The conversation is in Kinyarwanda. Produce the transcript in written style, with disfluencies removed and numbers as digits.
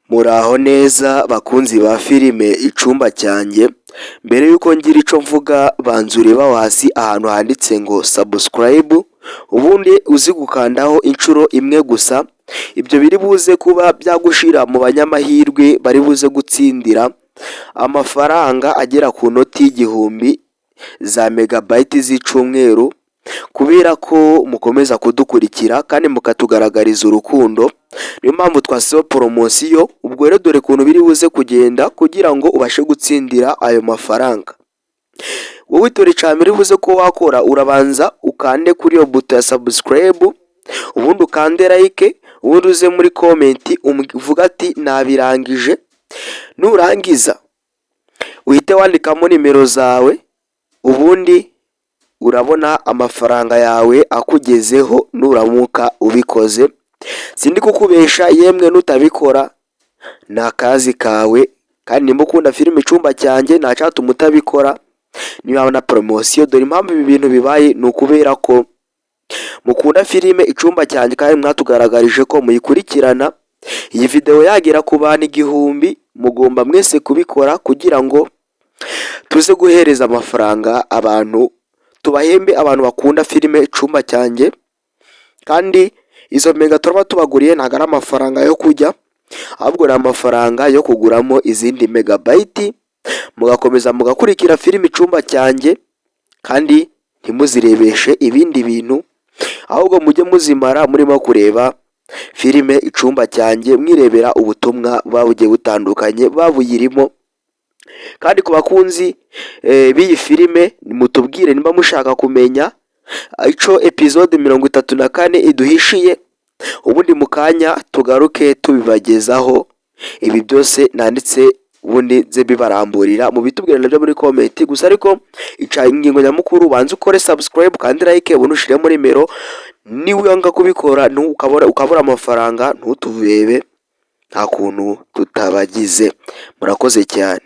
Muraho neza bakunzi ba filime icumba cyanjye, mbere yuko ngira ico mvuga banza urebe hasi ahantu handitse ngo subscribe, ubundi uzi gukandaho inshuro imwe gusa, ibyo biri buze kuba byagushira mu banyamahirwe bari buze gutsindira amafaranga agera ku noti y'igihumbi za megabyte z'icumweru, kubera ko mukomeza kudukurikira kandi mukatugaragariza urukundo. Niyo mpamvu twasizeho poromosiyo, ubwo rero dore ukuntu biri buze kugenda kugira ngo ubashe gutsindira ayo mafaranga. Wowe dore icambere buze ko wakora, urabanza ukande kuri iyo buto ya subscribe, ubundi ukande like, ubundi uze muri comment uvuga ati nabirangije. Nurangiza uhite wandikamo nimero zawe, ubundi urabona amafaranga yawe akugezeho nuramuka ubikoze. Sindi kukubesha yemwe nutabikora ni akazi kawe, kandi nimba ukunda filime icumba cyanjye ntacatuma utabikora. Niba na poromosiyo, dore impamvu ibi bintu bibaye ni ukubera ko mukunda filime icumba cyanjye kandi mwatugaragarije ko muyikurikirana. Iyi video yagera ku bantu 1000, mugomba mwese kubikora kugira ngo tuze guhereza amafaranga abantu, tubahembe abantu bakunda filime icumba cyanjye. Kandi izo mega turaba tubaguriye ntago ari amafaranga yo kujya, ahubwo ni amafaranga yo kuguramo izindi megabyte, mugakomeza mugakurikira filime icumba cyanjye kandi ntimuzirebeshe ibindi bintu, ahubwo mujye muzimara murimo kureba filime icumba cyanjye, mwirebera ubutumwa babugiye butandukanye babuyirimo. Kandi ku bakunzi b'iyi filime mutubwire nimba mushaka kumenya ico episode 34 iduhishiye, ubundi mukanya tugaruke tubibagezaho. Ibi byose nanditse ubundi nze bibaramburira mu bitubwira nabyo muri comment gusa, ariko ica ingingo nyamukuru banza ukore subscribe kandi like, ubundi ushiremo nimero. Niwe wanga kubikora ukabura amafaranga ntutubebe, nta kuntu tutabagize. Murakoze cyane.